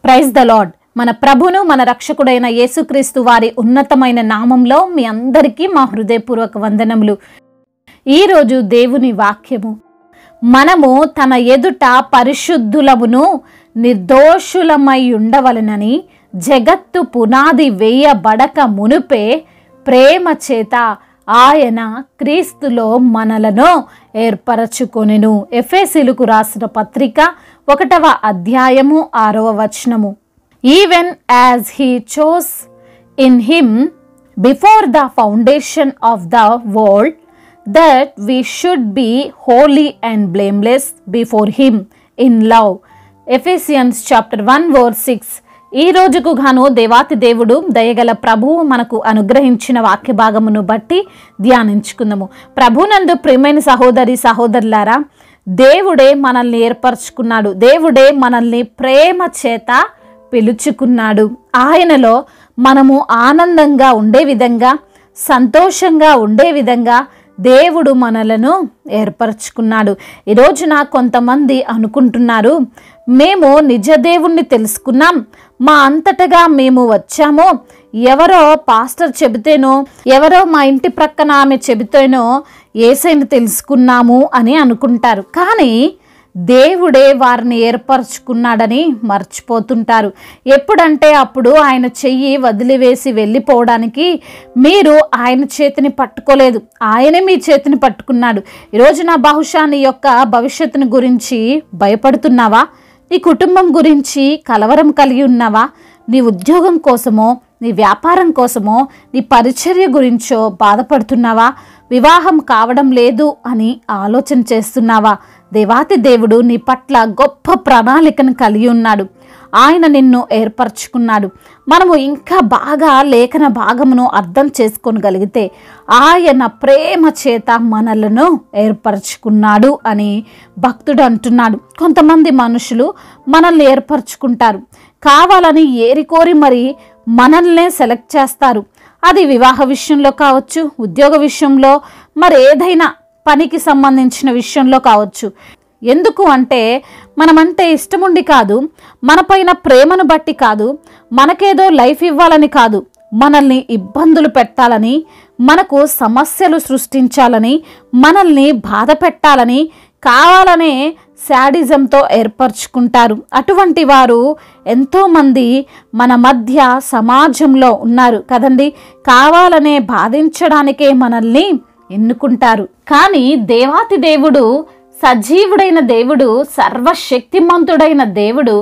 Praise the lord. మన ప్రభును మన రక్షకుడైన యేసుక్రీస్తు వారి ఉన్నతమైన నామంలో మీ అందరికీ మా హృదయపూర్వక వందనములు. ఈరోజు దేవుని వాక్యము, మనము తన ఎదుట పరిశుద్ధులమును నిర్దోషులమై ఉండవలెనని జగత్తు పునాది వేయబడక మునుపే ప్రేమ చేత ఆయన క్రీస్తులో మనలను ఏర్పరచుకొనెను. ఎఫెసీయులకు రాసిన పత్రిక 1వ అధ్యాయము 6వ వచనము. Even as he chose in him before the foundation of the world that we should be holy and blameless before him in love. Ephesians chapter 1 verse 6. ఈ రోజుకు గాను దేవాతి దేవుడు దయగల ప్రభువు మనకు అనుగ్రహించిన వాక్య భాగమును బట్టి ధ్యానించుకుందాము. ప్రభునందు ప్రియమైన సహోదరి సహోదరులారా, దేవుడే మనల్ని ఏర్పరచుకున్నాడు. దేవుడే మనల్ని ప్రేమ చేత పిలుచుకున్నాడు. ఆయనలో మనము ఆనందంగా ఉండే విధంగా, సంతోషంగా ఉండే విధంగా దేవుడు మనలను ఏర్పరచుకున్నాడు. ఈరోజున కొంతమంది అనుకుంటున్నారు, మేము నిజ దేవుణ్ణి తెలుసుకున్నాం, మా అంతటగా మేము వచ్చామో, ఎవరో పాస్టర్ చెబితేనో, ఎవరో మా ఇంటి ప్రక్కన ఆమె చెబితేనో యేసయ్యను తెలుసుకున్నాము అని అనుకుంటారు. కానీ దేవుడే వారిని ఏర్పరచుకున్నాడని మర్చిపోతుంటారు. ఎప్పుడంటే అప్పుడు ఆయన చెయ్యి వదిలివేసి వెళ్ళిపోవడానికి మీరు ఆయన చేతిని పట్టుకోలేదు, ఆయనే మీ చేతిని పట్టుకున్నాడు. ఈరోజు నా బహుశా నీ యొక్క భవిష్యత్తుని గురించి భయపడుతున్నావా? నీ కుటుంబం గురించి కలవరం కలిగి ఉన్నావా? నీ ఉద్యోగం కోసమో, నీ వ్యాపారం కోసమో, నీ పరిచర్య గురించో బాధపడుతున్నావా? వివాహం కావడం లేదు అని ఆలోచన చేస్తున్నావా? దేవాతి దేవుడు నీ పట్ల గొప్ప ప్రణాళికను కలిగి ఉన్నాడు. ఆయన నిన్ను ఏర్పరచుకున్నాడు. మనము ఇంకా బాగా లేఖన భాగమును అర్థం చేసుకోగలిగితే ఆయన ప్రేమ చేత మనలను ఏర్పరచుకున్నాడు అని భక్తుడు అంటున్నాడు. కొంతమంది మనుషులు మనల్ని ఏర్పరచుకుంటారు, కావాలని ఏరికోరి మరి మనల్నే సెలెక్ట్ చేస్తారు. అది వివాహ విషయంలో కావచ్చు, ఉద్యోగ విషయంలో, మరి ఏదైనా పనికి సంబంధించిన విషయంలో కావచ్చు. ఎందుకు అంటే మనమంటే ఇష్టముండి కాదు, మనపైన ప్రేమను బట్టి కాదు, మనకేదో లైఫ్ ఇవ్వాలని కాదు, మనల్ని ఇబ్బందులు పెట్టాలని, మనకు సమస్యలు సృష్టించాలని, మనల్ని బాధ పెట్టాలని కావాలనే శాడిజంతో ఏర్పరచుకుంటారు. అటువంటి వారు ఎంతోమంది మన మధ్య సమాజంలో ఉన్నారు కదండి. కావాలనే బాధించడానికే మనల్ని ఎన్నుకుంటారు. కానీ దేవాతి దేవుడు, సజీవుడైన దేవుడు, సర్వశక్తిమంతుడైన దేవుడు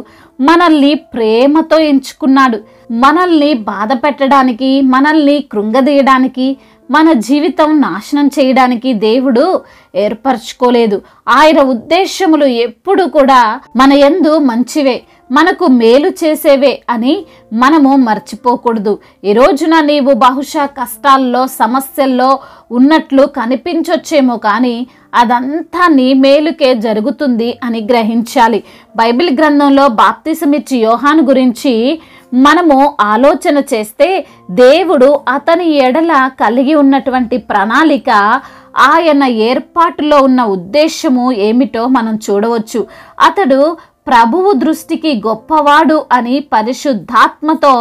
మనల్ని ప్రేమతో ఎంచుకున్నాడు. మనల్ని బాధ పెట్టడానికి, మనల్ని కృంగదీయడానికి, మన జీవితం నాశనం చేయడానికి దేవుడు ఏర్పరచుకోలేదు. ఆయన ఉద్దేశములు ఎప్పుడు కూడా మన యందు మంచివే, మనకు మేలు చేసేవే అని మనము మర్చిపోకూడదు. ఈ రోజున నీవు బహుశా కష్టాల్లో, సమస్యల్లో ఉన్నట్లు కనిపించొచ్చేమో, కానీ అదంతా నీ మేలుకే జరుగుతుంది అని గ్రహించాలి. బైబిల్ గ్రంథంలో బాప్తిసమిచ్చి యోహాను గురించి మనము ఆలోచన చేస్తే దేవుడు అతని ఎడల కలిగి ఉన్నటువంటి ప్రణాళిక, ఆయన ఏర్పాటులో ఉన్న ఉద్దేశము ఏమిటో మనం చూడవచ్చు. అతడు ప్రభువు దృష్టికి గొప్పవాడు అని, పరిశుద్ధాత్మతో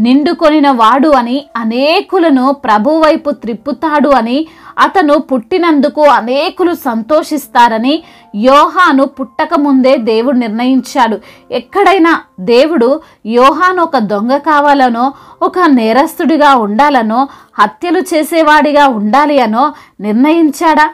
నిండుకొనిన వాడు అని, అనేకులను ప్రభు వైపు త్రిప్పుతాడు అని, అతను పుట్టినందుకు అనేకులు సంతోషిస్తారని యోహాను పుట్టక ముందే దేవుడు నిర్ణయించాడు. ఎక్కడైనా దేవుడు యోహాను ఒక దొంగ కావాలనో, ఒక నేరస్తుడిగా ఉండాలనో, హత్యలు చేసేవాడిగా ఉండాలి అనో నిర్ణయించాడా?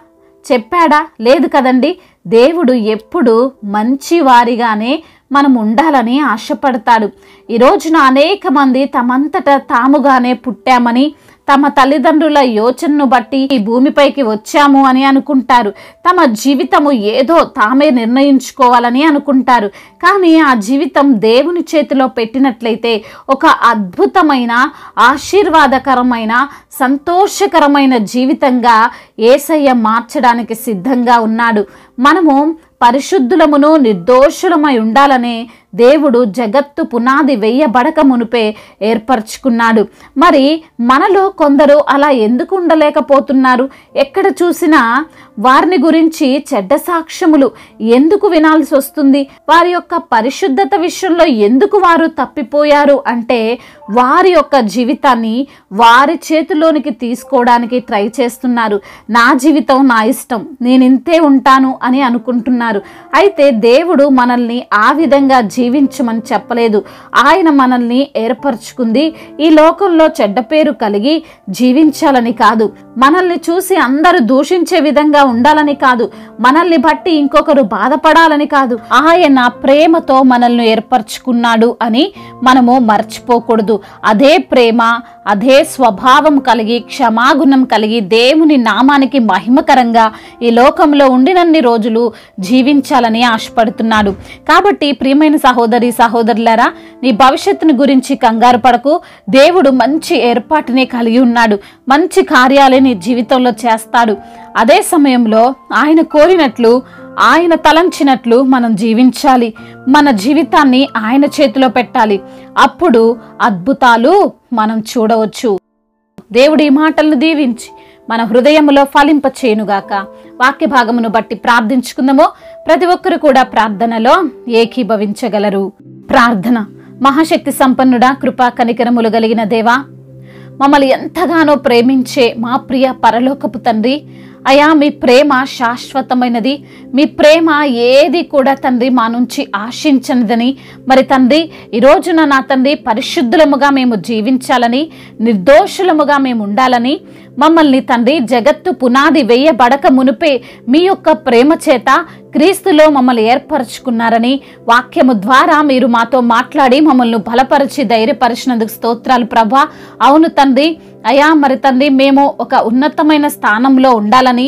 చెప్పాడా? లేదు కదండి. దేవుడు ఎప్పుడు మంచివారిగానే మనం ఉండాలని ఆశపడతాడు. ఈ రోజున అనేక మంది తమంతట తాముగానే పుట్టామని, తమ తల్లిదండ్రుల యోచనను బట్టి ఈ భూమిపైకి వచ్చాము అని అనుకుంటారు. తమ జీవితము ఏదో తామే నిర్ణయించుకోవాలని అనుకుంటారు. కానీ ఆ జీవితం దేవుని చేతిలో పెట్టినట్లయితే ఒక అద్భుతమైన, ఆశీర్వాదకరమైన, సంతోషకరమైన జీవితంగా యేసయ్య మార్చడానికి సిద్ధంగా ఉన్నాడు. మనము పరిశుద్ధులమును నిర్దోషులమై ఉండాలనే దేవుడు జగత్తు పునాది వేయబడక మునిపే ఏర్పరచుకున్నాడు. మరి మనలో కొందరు అలా ఎందుకు ఉండలేకపోతున్నారు? ఎక్కడ చూసినా వారిని గురించి చెడ్డ సాక్ష్యములు ఎందుకు వినాల్సి వస్తుంది? వారి యొక్క పరిశుద్ధత విషయంలో ఎందుకు వారు తప్పిపోయారు అంటే, వారి యొక్క జీవితాన్ని వారి చేతిలోనికి తీసుకోవడానికి ట్రై చేస్తున్నారు. నా జీవితం నా ఇష్టం, నేను ఇంతే ఉంటాను అని అనుకుంటున్నారు. అయితే దేవుడు మనల్ని ఆ విధంగా జీవించమని చెప్పలేదు. ఆయన మనల్ని ఏర్పరచుకుంది ఈ లోకంలో చెడ్డ పేరు కలిగి జీవించాలని కాదు, మనల్ని చూసి అందరూ దూషించే విధంగా ఉండాలని కాదు, మనల్ని బట్టి ఇంకొకరు బాధపడాలని కాదు. ఆయన ప్రేమతో మనల్ని ఏర్పరచుకున్నాడు అని మనము మర్చిపోకూడదు. అదే ప్రేమ, అదే స్వభావం కలిగి, క్షమాగుణం కలిగి, దేవుని నామానికి మహిమకరంగా ఈ లోకంలో ఉండినన్ని రోజులు జీవించాలని ఆశపడుతున్నాడు. కాబట్టి ప్రియమైన సహోదరి సహోదరులారా, నీ భవిష్యత్తును గురించి కంగారు పడకు. దేవుడు మంచి ఏర్పాటునే కలిగి ఉన్నాడు. మంచి కార్యాలే నీ జీవితంలో చేస్తాడు. అదే సమయంలో ఆయన కోరినట్లు, ఆయన తలంచినట్లు మనం జీవించాలి. మన జీవితాన్ని ఆయన చేతిలో పెట్టాలి. అప్పుడు అద్భుతాలు మనం చూడవచ్చు. దేవుడి మాటలను దీవించి మన హృదయములో ఫలింపచేయునుగాక. వాక్య భాగమును బట్టి ప్రార్థించుకుందాము. ప్రతి ఒక్కరు కూడా ప్రార్థనలో ఏకీభవించగలరు. ప్రార్థన. మహాశక్తి సంపన్నుడా, కృపా కనికరములు కలిగిన దేవా, మమ్మల్ని ఎంతగానో ప్రేమించే మా ప్రియ పరలోకపు తండ్రి, అయా మీ ప్రేమ శాశ్వతమైనది. మీ ప్రేమ ఏది కూడా తండ్రి మా నుంచి ఆశించనిదని, మరి తండ్రి ఈ రోజున నా తండ్రి పరిశుద్ధులముగా మేము జీవించాలని, నిర్దోషులముగా మేము ఉండాలని, మమ్మల్ని తండ్రి జగత్తు పునాది వేయబడక మునిపే మీ యొక్క ప్రేమ చేత క్రీస్తులో మమ్మల్ని ఏర్పరచుకున్నారని వాక్యము ద్వారా మీరు మాతో మాట్లాడి మమ్మల్ని బలపరిచి ధైర్యపరిచినందుకు స్తోత్రాలు ప్రభా. అవును తండ్రి, అయా మరి తండ్రి మేము ఒక ఉన్నతమైన స్థానంలో ఉండాలని,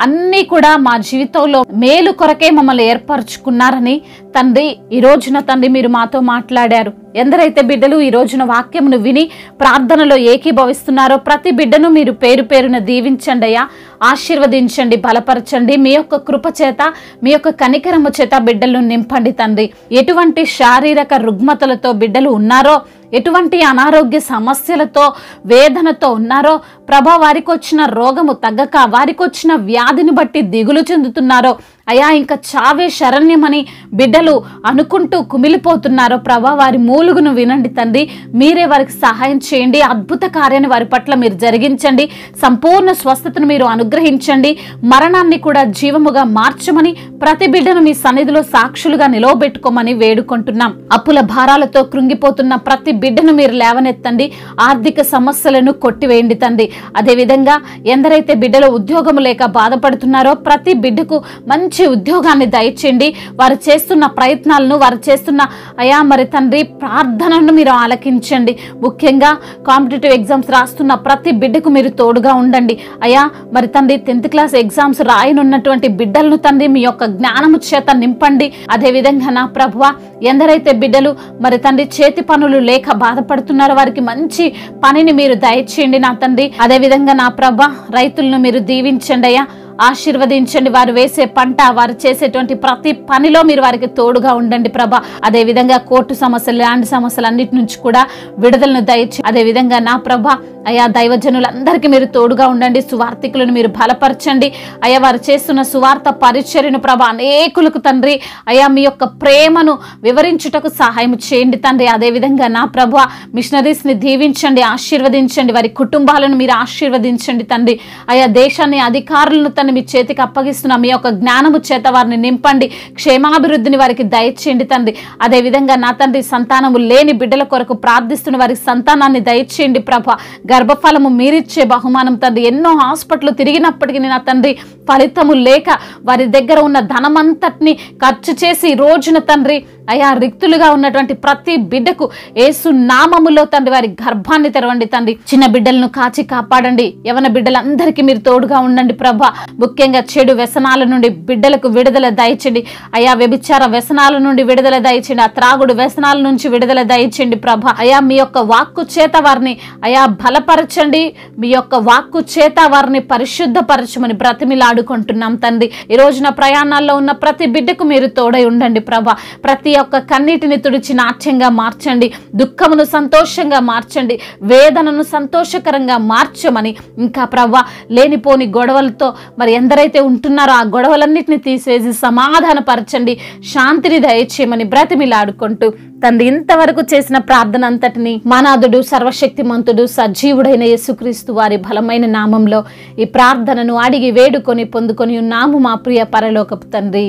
అన్నీ కూడా మా జీవితంలో మేలు కొరకే మమ్మల్ని ఏర్పరచుకున్నారని తండ్రి ఈ రోజున తండ్రి మీరు మాతో మాట్లాడారు. ఎందరైతే బిడ్డలు ఈ రోజున వాక్యమును విని ప్రార్థనలో ఏకీభవిస్తున్నారో ప్రతి బిడ్డను మీరు పేరు పేరున దీవించండి అయ్యా, ఆశీర్వదించండి, బలపరచండి. మీ యొక్క కృప చేత, మీ యొక్క కనికరము చేత బిడ్డలను నింపండి తండ్రి. ఎటువంటి శారీరక రుగ్మతలతో బిడ్డలు ఉన్నారో, ఎటువంటి అనారోగ్య సమస్యలతో వేదనతో ఉన్నారో ప్రభా, వారికి వచ్చిన రోగము తగ్గక, వారికి వచ్చిన వ్యాధిని బట్టి దిగులు చెందుతున్నారో అయా, ఇంకా చావే శరణ్యమని బిడ్డలు అనుకుంటూ కుమిలిపోతున్నారో ప్రభా, వారి మూలుగును వినండి తండ్రి. మీరే వారికి సహాయం చేయండి. అద్భుత కార్యాన్ని వారి పట్ల మీరు జరిగించండి. సంపూర్ణ స్వస్థతను మీరు అనుగ్రహించండి. మరణాన్ని కూడా జీవముగా మార్చమని ప్రతి బిడ్డను మీ సన్నిధిలో సాక్షులుగా నిలవబెట్టుకోమని వేడుకుంటున్నాం. అప్పుల భారాలతో కృంగిపోతున్న ప్రతి బిడ్డను మీరు లేవనెత్తండి. ఆర్థిక సమస్యలను కొట్టివేయండి తండ్రి. అదేవిధంగా ఎందరైతే బిడ్డలు ఉద్యోగం లేక బాధపడుతున్నారో ప్రతి బిడ్డకు మంచి ఉద్యోగాన్ని దయచేయండి. వారు చేస్తున్న ప్రయత్నాలను, వారు చేస్తున్న అయా మరి తండ్రి ప్రార్థనను మీరు ఆలకించండి. ముఖ్యంగా కాంపిటేటివ్ ఎగ్జామ్స్ రాస్తున్న ప్రతి బిడ్డకు మీరు తోడుగా ఉండండి అయా. మరి తండ్రి 10th క్లాస్ ఎగ్జామ్స్ రాయనున్నటువంటి బిడ్డలను తండ్రి మీ యొక్క జ్ఞానము చేత నింపండి. అదేవిధంగా నా ప్రభువా, ఎందరైతే బిడ్డలు మరి తండ్రి చేతి పనులు లేక బాధపడుతున్నారో వారికి మంచి పనిని మీరు దయచేయండి నా తండ్రి. అదేవిధంగా నా ప్రభా, రైతులను మీరు దీవించండి అయ్యా, ఆశీర్వదించండి. వారు వేసే పంట, వారు చేసేటువంటి ప్రతి పనిలో మీరు వారికి తోడుగా ఉండండి ప్రభా. అదేవిధంగా కోర్టు సమస్యలు, ల్యాండ్ సమస్యలు అన్నిటి నుంచి కూడా విడుదలను దయచి, అదేవిధంగా నా ప్రభా అయా దైవజనులందరికీ మీరు తోడుగా ఉండండి. సువార్థికులను మీరు బలపరచండి అయ్యా. వారు చేస్తున్న సువార్త పరిచర్యను ప్రభా అనేకులకు తండ్రి అయా మీ యొక్క ప్రేమను వివరించుటకు సహాయం చేయండి తండ్రి. అదేవిధంగా నా ప్రభా మిషనరీస్ ని దీవించండి, ఆశీర్వదించండి. వారి కుటుంబాలను మీరు ఆశీర్వదించండి తండ్రి. అయా దేశాన్ని, అధికారులను మీ చేతికి అప్పగిస్తున్న మీ యొక్క జ్ఞానము చేత వారిని నింపండి. క్షేమాభివృద్ధిని వారికి దయచేయండి తండ్రి. అదేవిధంగా నా తండ్రి సంతానము లేని బిడ్డల కొరకు ప్రార్థిస్తున్న వారికి సంతానాన్ని దయచేయండి ప్రభా. గర్భఫలము మీరిచ్చే బహుమానం తండ్రి. ఎన్నో హాస్పిటల్ తిరిగినప్పటికీ నా తండ్రి ఫలితము లేక వారి దగ్గర ఉన్న ధనమంతటిని ఖర్చు చేసి ఈ రోజున తండ్రి అయా రిక్తులుగా ఉన్నటువంటి ప్రతి బిడ్డకు యేసు నామములో తండ్రి వారి గర్భాన్ని తెరవండి తండ్రి. చిన్న బిడ్డలను కాచి కాపాడండి. యవన బిడ్డలందరికీ మీరు తోడుగా ఉండండి ప్రభా. ముఖ్యంగా చెడు వ్యసనాల నుండి బిడ్డలకు విడుదల దయచేయండి అయా. వ్యభిచార వ్యసనాల నుండి విడుదల దయచేయండి. ఆ త్రాగుడు వ్యసనాల నుంచి విడుదల దయచేయండి ప్రభా. అయా మీ యొక్క వాక్కు చేత వారిని అయా బలపరచండి. మీ యొక్క వాక్కు చేత వారిని పరిశుద్ధపరచమని బ్రతిమిలాడుకుంటున్నాం తండ్రి. ఈ రోజున ప్రయాణాల్లో ఉన్న ప్రతి బిడ్డకు మీరు తోడై ఉండండి ప్రభా. ప్రతి యొక్క కన్నీటిని తుడిచి నాట్యంగా మార్చండి, దుఃఖమును సంతోషంగా మార్చండి, వేదనను సంతోషకరంగా మార్చమని, ఇంకా ప్రవ్వ లేనిపోని గొడవలతో మరి ఎందరైతే ఉంటున్నారో ఆ గొడవలన్నిటిని తీసివేసి సమాధానపరచండి, శాంతిని దయచేయమని బ్రతిమిలాడుకుంటూ తండ్రి ఇంతవరకు చేసిన ప్రార్థన అంతటిని మానాథుడు సర్వశక్తిమంతుడు సజీవుడైన యేసుక్రీస్తు వారి బలమైన నామంలో ఈ ప్రార్థనను అడిగి వేడుకొని పొందుకొని ఉన్నాము మా ప్రియ పరలోకపు తండ్రి,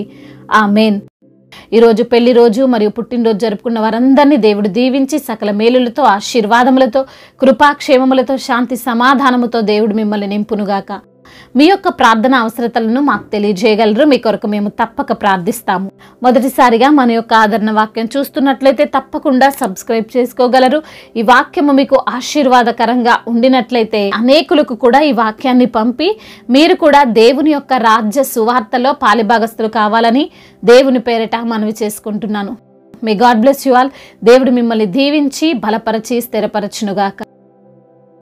ఆమేన్. ఈరోజు పెళ్లి రోజు మరియు పుట్టినరోజు జరుపుకున్న వారందరినీ దేవుడు దీవించి సకల మేలులతో ఆశీర్వాదములతో కృపాక్షేమములతో శాంతి సమాధానముతో దేవుడు మిమ్మల్ని నింపునుగాక. మీ యొక్క ప్రార్థన అవసరతలను మాకు తెలియజేయగలరు. మీ కొరకు మేము తప్పక ప్రార్థిస్తాము. మొదటిసారిగా మన యొక్క ఆదరణ వాక్యం చూస్తున్నట్లయితే తప్పకుండా సబ్స్క్రైబ్ చేసుకోగలరు. ఈ వాక్యము మీకు ఆశీర్వాదకరంగా ఉండినట్లయితే అనేకులకు కూడా ఈ వాక్యాన్ని పంపి మీరు కూడా దేవుని యొక్క రాజ్య సువార్తలో పాలిభాగస్తులు కావాలని దేవుని పేరిట మనవి చేసుకుంటున్నాను. May God bless you all. దేవుడు మిమ్మల్ని దీవించి బలపరచి స్థిరపరచునుగాక.